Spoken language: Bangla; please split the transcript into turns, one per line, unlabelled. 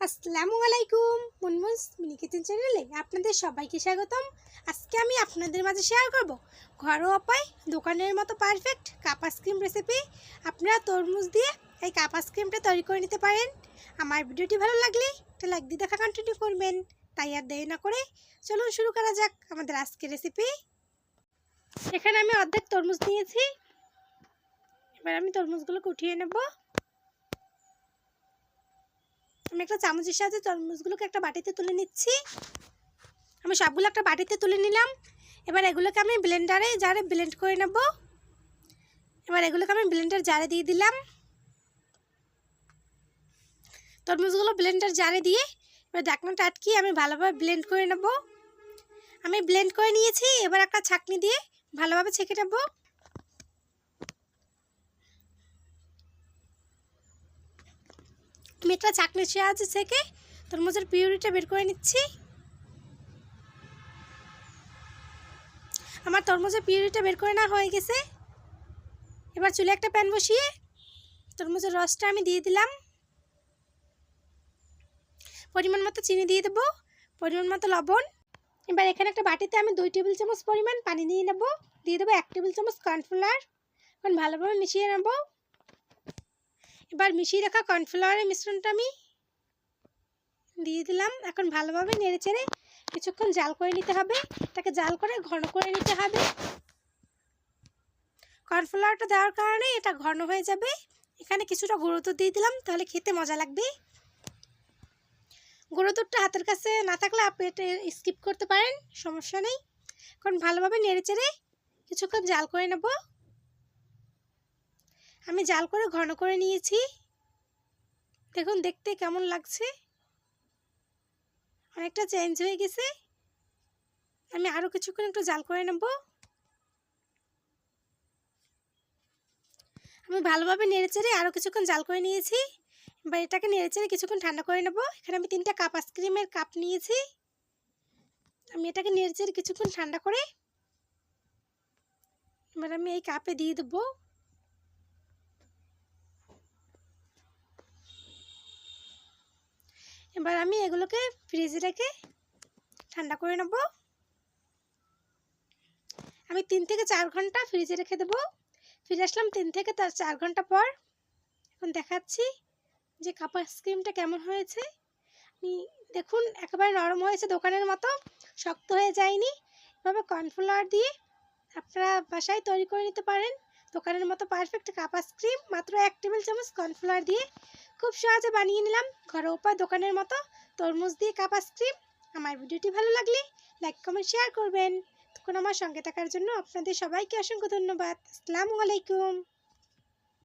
আসসালামু আলাইকুম। মুনমুনস মিনি কিচেন চ্যানেলে আপনাদের সবাইকে স্বাগতম। আজকে আমি আপনাদের মাঝে শেয়ার করব ঘরোয়া উপায় দোকানের মতো পারফেক্ট কাপ আইসক্রিম রেসিপি। আপনারা তরমুজ দিয়ে এই কাপ আইসক্রিমটা তৈরি করে নিতে পারেন। আমার ভিডিওটি ভালো লাগলে একটা লাইক দিয়ে দেখা কন্টিনিউ করবেন। তাই আর দেরি না করে চলুন শুরু করা যাক আমাদের আজকের রেসিপি। এখানে আমি অর্ধেক তরমুজ নিয়েছি। এবার আমি তরমুজগুলোকে উঠিয়ে নেব। আমি একটা চামচের সাহায্যে তরমুজগুলোকে একটা বাটিতে তুলে নিচ্ছি। আমি সবগুলো একটা বাটিতে তুলে নিলাম। এবার এগুলোকে আমি ব্লেন্ডারে জারে ব্লেন্ড করে নেব। এবার এগুলোকে আমি ব্লেন্ডার জারে দিয়ে দিলাম। তরমুজগুলো ব্লেন্ডার জারে দিয়ে এবার ঢাকনাটা আটকিয়ে আমি ভালোভাবে ব্লেন্ড করে নেব। আমি ব্লেন্ড করে নিয়েছি। এবার একটা ছাঁকনি দিয়ে ভালোভাবে ছেঁকে নেব। আমি একটা ছাঁকনির সাহায্যে ছেঁকে তরমুজের পিউরিটা বের করে নিচ্ছি। আমার তরমুজের পিউরিটা বের করে নেওয়া হয়ে গেছে। এবার চুলে একটা প্যান বসিয়ে তরমুজের রসটা আমি দিয়ে দিলাম। পরিমাণ মতো চিনি দিয়ে দেবো, পরিমাণ মতো লবণ। এবার এখানে একটা বাটিতে আমি 2 টেবিল চামচ পরিমাণ পানি নিয়ে নেব। দিয়ে দেবো 1 টেবিল চামচ কর্নফ্লাওয়ার। এখন ভালোভাবে মিশিয়ে নেব। এবার মিশিয়ে রাখা কর্নফ্লাওয়ারের মিশ্রণটা আমি দিয়ে দিলাম। এখন ভালোভাবে নেড়ে চেড়ে কিছুক্ষণ জাল করে নিতে হবে। এটাকে জাল করে ঘন করে নিতে হবে। কর্নফ্লাওয়ারটা দেওয়ার কারণে এটা ঘন হয়ে যাবে। এখানে কিছুটা গুঁড়ো দুধ দিয়ে দিলাম, তাহলে খেতে মজা লাগবে। গুঁড়ো দুধটা হাতের কাছে না থাকলে আপনি এটা স্কিপ করতে পারেন, সমস্যা নেই। এখন ভালোভাবে নেড়ে চেড়ে কিছুক্ষণ জাল করে নেব। আমি জাল করে ঘন করে নিয়েছি। দেখুন দেখতে কেমন লাগছে, অনেকটা চেঞ্জ হয়ে গেছে। আমি আরও কিছুক্ষণ একটু জাল করে নেব। আমি ভালোভাবে নেড়ে চেড়ে আরও কিছুক্ষণ জাল করে নিয়েছি। এবার এটাকে নেড়ে চেড়ে কিছুক্ষণ ঠান্ডা করে নেব। এখানে আমি 3টা কাপ আইসক্রিমের কাপ নিয়েছি। আমি এটাকে নেড়ে চেড়ে কিছুক্ষণ ঠান্ডা করে এবার আমি এই কাপে দিয়ে দেবো। এবার আমি এগুলোকে ফ্রিজে রেখে ঠান্ডা করে নেব। আমি 3 থেকে 4 ঘন্টা ফ্রিজে রেখে দেবো। ফিরে আসলাম 3 থেকে 4 ঘন্টা পর। এখন দেখাচ্ছি যে কাপ আইসক্রিমটা কেমন হয়েছে। দেখুন একেবারে নরম হয়েছে, দোকানের মতো শক্ত হয়ে যায়নি। এভাবে কর্নফ্লাওয়ার দিয়ে আপনারা বাসায় তৈরি করে নিতে পারেন দোকানের মতো পারফেক্ট কাপ আইসক্রিম। মাত্র 1 টেবিল চামচ কর্নফ্লাওয়ার দিয়ে খুব সহজে বানিয়ে নিলাম ঘরোয়া উপায় দোকানের মতো তরমুজ দিয়ে কাপ আইসক্রিম। আমার ভিডিওটি ভালো লাগলে লাইক কমেন্ট শেয়ার করবেন। তখন আমার সঙ্গে থাকার জন্য আপনাদের সবাইকে অসংখ্য ধন্যবাদ। আসসালামু আলাইকুম।